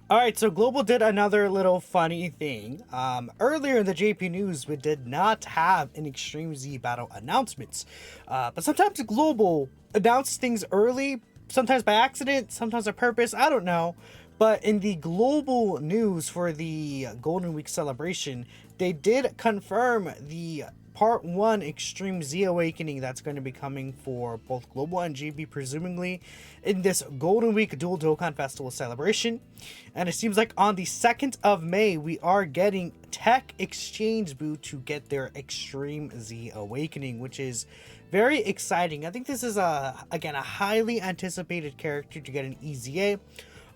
All right, so Global did another little funny thing. Earlier in the JP News, we did not have an Extreme Z battle announcements. But sometimes Global announces things early, sometimes by accident, sometimes on purpose, I don't know. But in the Global news for the Golden Week celebration, they did confirm the Part 1 Extreme Z Awakening that's going to be coming for both Global and JP, presumably, in this Golden Week Dual Dokkan Festival celebration. And it seems like on the 2nd of May, we are getting TEQ Exchange BUU to get their Extreme Z Awakening, which is very exciting. I think this is, again, a highly anticipated character to get an EZA.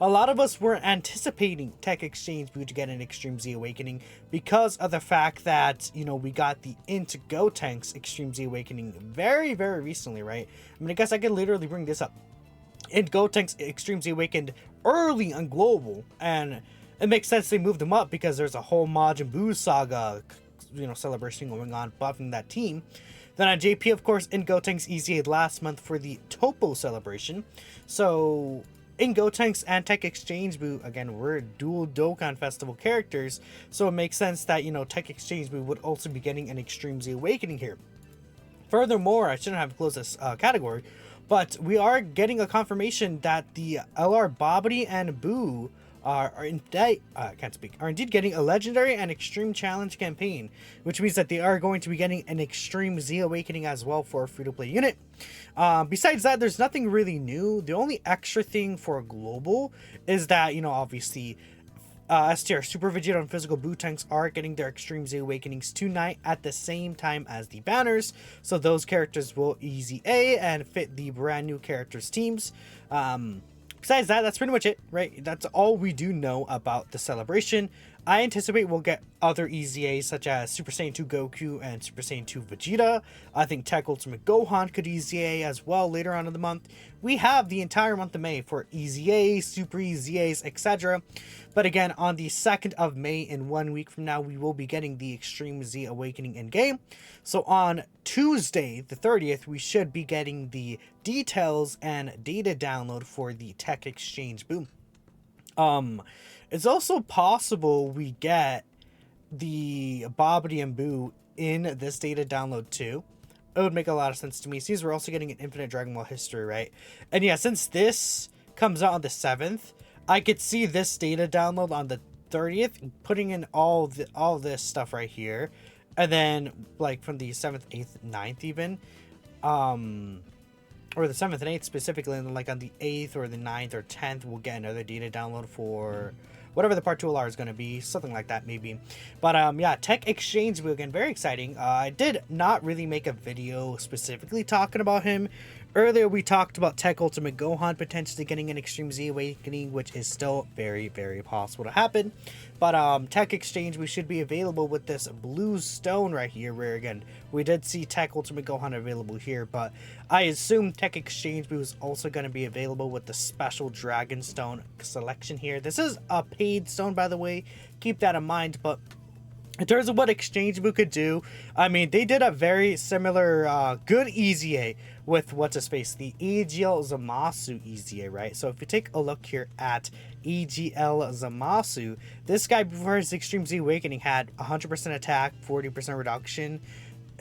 A lot of us were anticipating TEQ Exchange BUU to get an Extreme Z Awakening because of the fact that, we got the Int Gotenks Extreme Z Awakening very, very recently, right? I mean, I guess I could literally bring this up. Int Gotenks Extreme Z Awakened early on Global, and it makes sense they moved him up because there's a whole Majin Buu saga, celebration going on, buffing that team. Then on JP, of course, Int Gotenks EZA'd last month for the Topo celebration. So in Gotenks and TEQ Exchange BUU, again, we're dual Dokkan Festival characters, so it makes sense that, TEQ Exchange BUU would also be getting an Extreme Z Awakening here. Furthermore, I shouldn't have closed this category, but we are getting a confirmation that the LR Bobbity and Boo are indeed getting a legendary and extreme challenge campaign, which means that they are going to be getting an Extreme Z Awakening as well for a free-to-play unit. Besides that, there's nothing really new. The only extra thing for Global is that, obviously, STR Super Vegeta and Physical Buu Tanks are getting their Extreme Z Awakenings tonight at the same time as the banners, so those characters will EZA and fit the brand new characters teams. Besides that, that's pretty much it, right? That's all we do know about the celebration. I anticipate we'll get other EZAs such as Super Saiyan 2 Goku and Super Saiyan 2 Vegeta. I think TEQ Ultimate Gohan could EZA as well later on in the month. We have the entire month of May for EZAs, Super EZAs, etc. But again, on the 2nd of May, in 1 week from now, we will be getting the Extreme Z Awakening in game. So on Tuesday, the 30th, we should be getting the details and data download for the TEQ Exchange BUU. It's also possible we get the Bobbity and Boo in this data download too. It would make a lot of sense to me. Since we're also getting an Infinite Dragon Ball history, right? And yeah, since this comes out on the 7th, I could see this data download on the 30th, putting in all this stuff right here, and then like from the 7th, 8th, 9th even, or the 7th and 8th specifically, and then like on the 8th or the 9th or 10th, we'll get another data download for whatever the part 2 LR is going to be, something like that maybe. But yeah, TEQ Exchange BUU, again, very exciting. I did not really make a video specifically talking about him. Earlier we talked about TEQ Ultimate Gohan potentially getting an Extreme Z Awakening, which is still very, very possible to happen. But TEQ Exchange, we should be available with this blue stone right here, where again, we did see TEQ Ultimate Gohan available here, but I assume TEQ Exchange BUU is also going to be available with the special Dragon Stone selection here. This is a paid stone, by the way, keep that in mind, but in terms of what Exchange BUU could do, I mean, they did a very similar good EZA with what's-his-face, the EGL Zamasu EZA, right? So if you take a look here at EGL Zamasu, this guy before his Extreme Z Awakening had 100% attack, 40% reduction.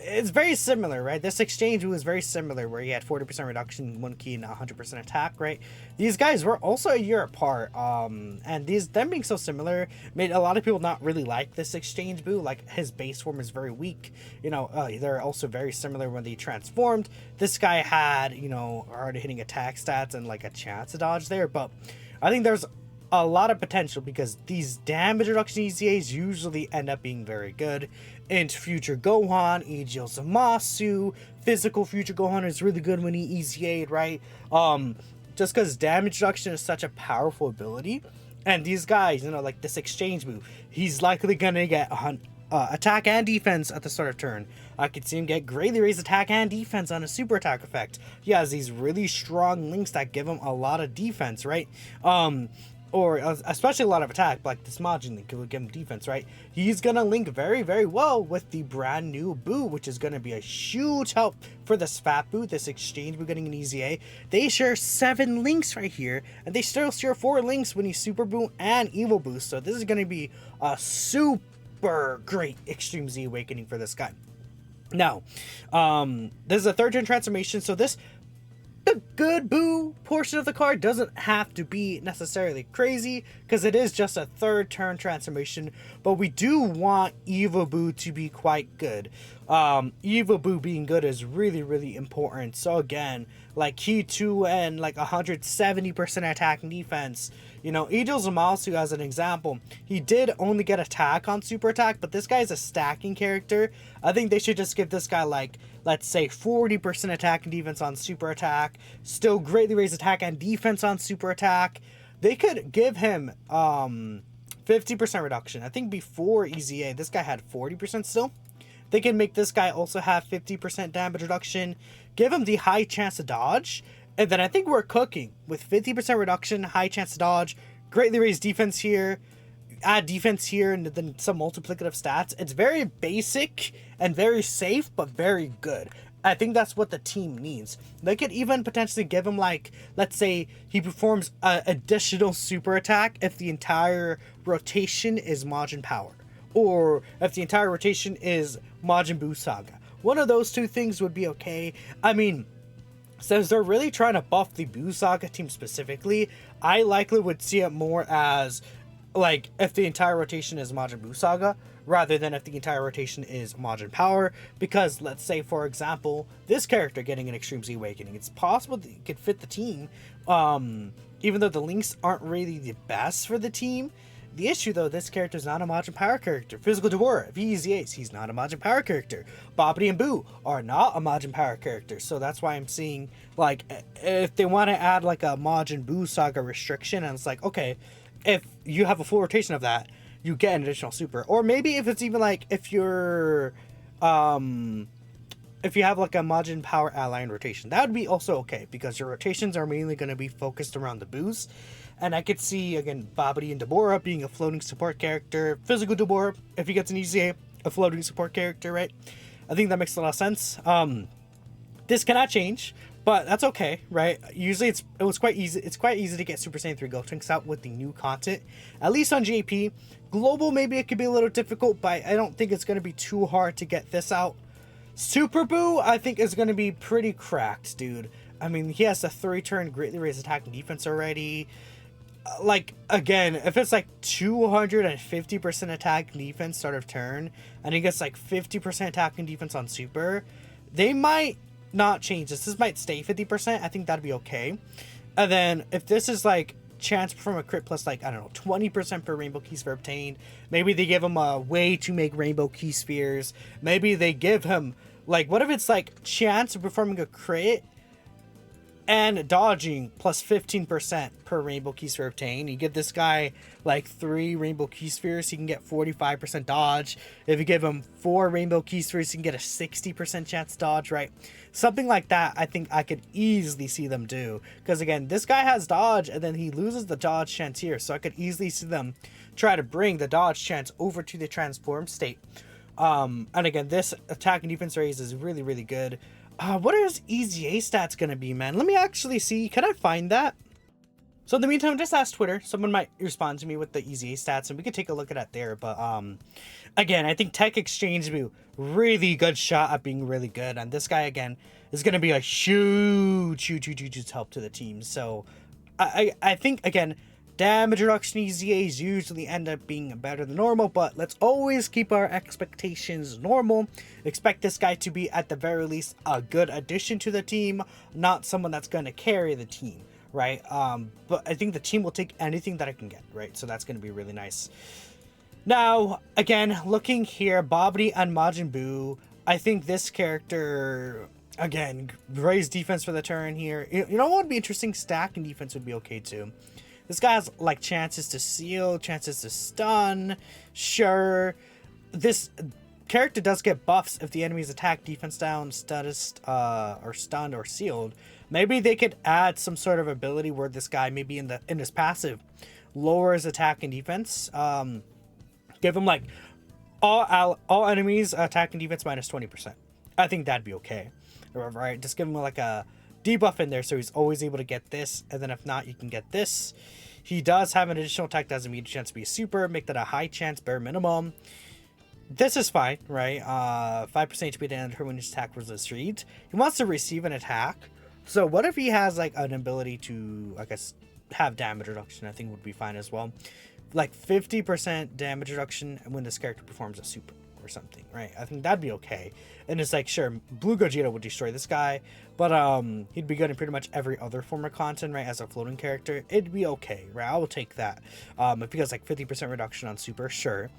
It's very similar, right? This Exchange was very similar, where he had 40% reduction, 1 key, and 100% attack, right? These guys were also a year apart, and them being so similar made a lot of people not really like this Exchange BUU. Like, his base form is very weak. They're also very similar when they transformed. This guy had, already hitting attack stats and like a chance to dodge there, but I think there's a lot of potential because these damage reduction EZAs usually end up being very good. And Future Gohan, EGL Zamasu, Physical Future Gohan is really good when he EZA'd, right? Just because damage reduction is such a powerful ability. And these guys, like this Exchange BUU, he's likely gonna get attack and defense at the start of turn. I could see him get greatly raised attack and defense on a super attack effect. He has these really strong links that give him a lot of defense, right? or especially a lot of attack, like this Majin link will give him defense, right? He's gonna link very, very well with the brand new BUU, which is gonna be a huge help for this fat BUU, this exchange we're getting in EZA. They share 7 links right here, and they still share 4 links when he's Super BUU and Evil BUU. So this is gonna be a super great Extreme Z Awakening for this guy. Now, this is a 3rd gen transformation, so the good BUU portion of the card doesn't have to be necessarily crazy, because it is just a 3rd turn transformation, but we do want Evil BUU to be quite good. Evil BUU being good is really, really important. So again, like key 2 and like 170% attack and defense. You know, Angel Zamasu, as an example, he did only get attack on super attack, but this guy is a stacking character. I think they should just give this guy, like, let's say 40% attack and defense on super attack, still greatly raise attack and defense on super attack. They could give him 50% reduction. I think before EZA, this guy had 40% still. They can make this guy also have 50% damage reduction, give him the high chance to dodge, and then I think we're cooking with 50% reduction, high chance to dodge, greatly raise defense here, add defense here, and then some multiplicative stats. It's very basic and very safe, but very good. I think that's what the team needs. They could even potentially give him, like, let's say he performs an additional super attack if the entire rotation is Majin Power, or if the entire rotation is Majin Buu Saga. One of those 2 things would be okay. I mean, since they're really trying to buff the Buu Saga team specifically, I likely would see it more as, like, if the entire rotation is Majin Buu Saga, rather than if the entire rotation is Majin Power, because let's say, for example, this character getting an Extreme Z Awakening, it's possible that it could fit the team, even though the links aren't really the best for the team. The issue, though, this character is not a Majin Power character. Physical Devourer, if he EZAs, he's not a Majin Power character. Babidi and BUU are not a Majin Power character, so that's why I'm seeing, like, if they want to add, like, a Majin Buu Saga restriction, and it's like, okay, if you have a full rotation of that, you get an additional super. Or maybe if it's even, like, if you're, if you have, like, a Majin Power ally in rotation, that would be also okay, because your rotations are mainly going to be focused around the BUUs. And I could see, again, Babidi and Deborah being a floating support character. Physical Deborah, if he gets an EZA, a floating support character, right? I think that makes a lot of sense. This cannot change, but that's okay, right? Usually it's quite easy. It's quite easy to get Super Saiyan 3 Gotenks out with the new content, at least on JP. Global, maybe it could be a little difficult, but I don't think it's going to be too hard to get this out. Super BUU, I think, is going to be pretty cracked, dude. I mean, he has a 3-turn greatly raised attack and defense already. Like, again, if it's like 250% attack and defense start of turn, and he gets like 50% attack and defense on super, they might not change this. This might stay 50%. I think that'd be okay. And then if this is like chance from a crit plus, like, I don't know, 20% per rainbow key sphere obtained, maybe they give him a way to make rainbow key spheres. Maybe they give him, like, what if it's like chance of performing a crit and dodging plus 15% per rainbow key sphere obtained. You give this guy like 3 rainbow key spheres, he can get 45% dodge. If you give him 4 rainbow key spheres, he can get a 60% chance dodge, right? Something like that, I think I could easily see them do. Because again, this guy has dodge, and then he loses the dodge chance here. So I could easily see them try to bring the dodge chance over to the transform state. And again, this attack and defense raise is really, really good. What are his EZA stats gonna be, man? Let me actually see. Can I find that? So in the meantime, just ask Twitter. Someone might respond to me with the EZA stats, and we could take a look at that there. But again, I think TEQ Exchange will be really good shot at being really good. And this guy, again, is gonna be a huge help to the team. So I think, again, damage reduction EZAs usually end up being better than normal, but let's always keep our expectations normal. Expect this guy to be, at the very least, a good addition to the team, not someone that's going to carry the team, right? But I think the team will take anything that I can get, right? So that's going to be really nice. Now, again, looking here, Babidi and Majin Buu, I think this character, again, raise defense for the turn here. You know what would be interesting? Stack and defense would be okay too. This guy has, like, chances to seal, chances to stun. Sure, this character does get buffs if the enemy's attack, defense down, status, or stunned or sealed. Maybe they could add some sort of ability where this guy, maybe in his passive, lowers attack and defense. Give him like all enemies attack and defense minus 20%. I think that'd be okay, right? Just give him like a debuff in there so he's always able to get this, and then if not, you can get this. He does have an additional attack, doesn't mean a chance to be a super, make that a high chance bare minimum. This is fine, right? 5% HP to enter when his attack was received. He wants to receive an attack. So what if he has like an ability to, I guess, have damage reduction? I think would be fine as well. Like 50% damage reduction when this character performs a super or something, right? I think that'd be okay. And it's like, sure, Blue Gogeta would destroy this guy, but he'd be good in pretty much every other form of content, right? As a floating character, it'd be okay, right? I will take that. If he has like 50% reduction on super, sure.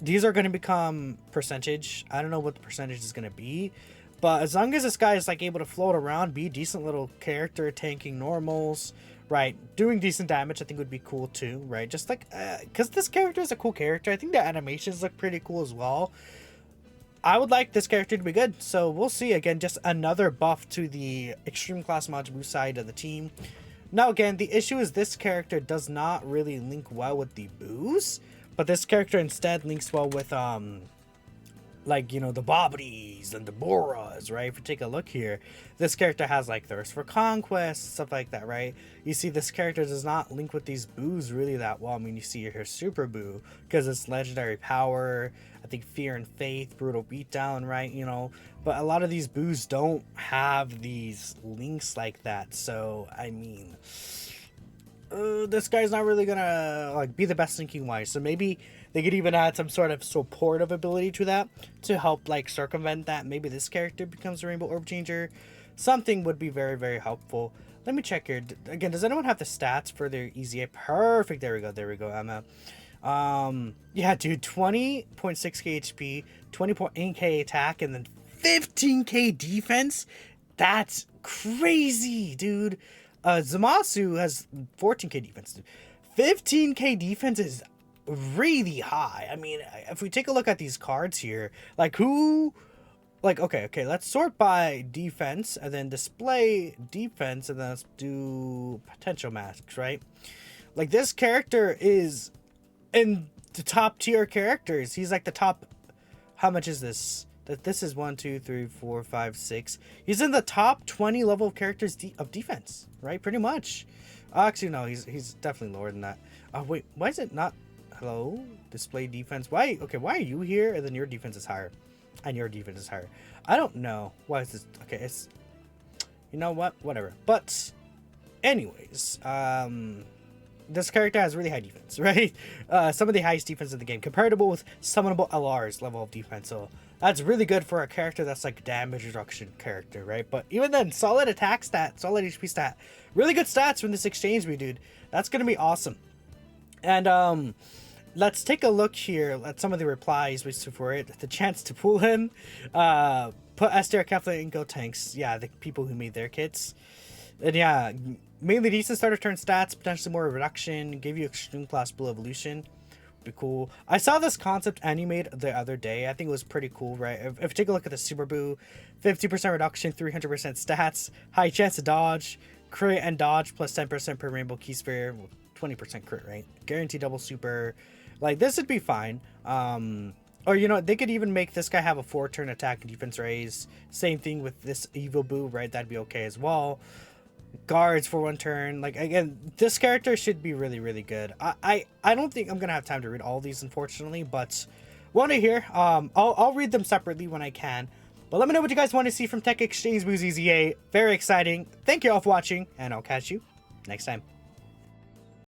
These are going to become percentage. I don't know what the percentage is going to be, but as long as this guy is like able to float around, be a decent little character, tanking normals, right, doing decent damage, I think would be cool too, right? Just like because this character is a cool character. I think the animations look pretty cool as well. I would like this character to be good, so we'll see. Again, just another buff to the extreme class Majin side of the team. Now again, the issue is this character does not really link well with the BUUs, but this character instead links well with like, you know, the Bobbities and the Boras, right? If you take a look here, this character has like Thirst for Conquest, stuff like that, right? You see this character does not link with these BUUs really that well. I mean, you see here Super BUU because it's legendary power, I think Fear and Faith, Brutal Beatdown, right? You know, but a lot of these BUUs don't have these links like that. So, I mean, this guy's not really gonna like be the best linking wise. So maybe they could even add some sort of supportive ability to that to help like circumvent that. Maybe this character becomes a Rainbow Orb Changer. Something would be very, very helpful. Let me check here. Again, does anyone have the stats for their EZA? Perfect. There we go. There we go, Emma. Yeah, dude, 20.6k HP, 20.8k attack, and then 15k defense. That's crazy, dude. Zamasu has 14k defense. 15k defense is really high. I mean, if we take a look at these cards here, like who, like, okay, let's sort by defense and then display defense and then let's do potential masks, right? Like this character is in the top tier characters. He's like the top, how much is this? This is 1, 2, 3, 4, 5, 6. He's in the top 20 level of characters of defense, right? Pretty much. Actually, no, he's definitely lower than that. Wait, why is it not? Hello, display defense. Why? Okay, why are you here? And then your defense is higher, and your defense is higher. I don't know why is this. Okay, it's, you know what? Whatever. But, anyways, this character has really high defense, right? Some of the highest defense in the game, comparable with summonable LR's level of defense. So that's really good for a character that's like damage reduction character, right? But even then, solid attack stat, solid HP stat, really good stats from this exchange me, dude. That's gonna be awesome. And let's take a look here at some of the replies for it. The chance to pull him, put SDR Kefla and Go Tanks. Yeah, the people who made their kits. And yeah, mainly decent starter turn stats, potentially more reduction, give you extreme class blue evolution. Be cool. I saw this concept animated the other day. I think it was pretty cool, right? If you take a look at the Super BUU, 50% reduction, 300% stats, high chance to dodge, crit and dodge plus 10% per rainbow key sphere, 20% crit, right? Guaranteed double super. Like, this would be fine. Or, you know, they could even make this guy have a 4-turn attack and defense raise. Same thing with this evil BUU, right? That'd be okay as well. Guards for 1 turn. Like, again, this character should be really, really good. I don't think I'm gonna have time to read all these, unfortunately, but want to hear. I'll read them separately when I can. But let me know what you guys want to see from TEQ Exchange BUU's EZA. Very exciting. Thank you all for watching, and I'll catch you next time.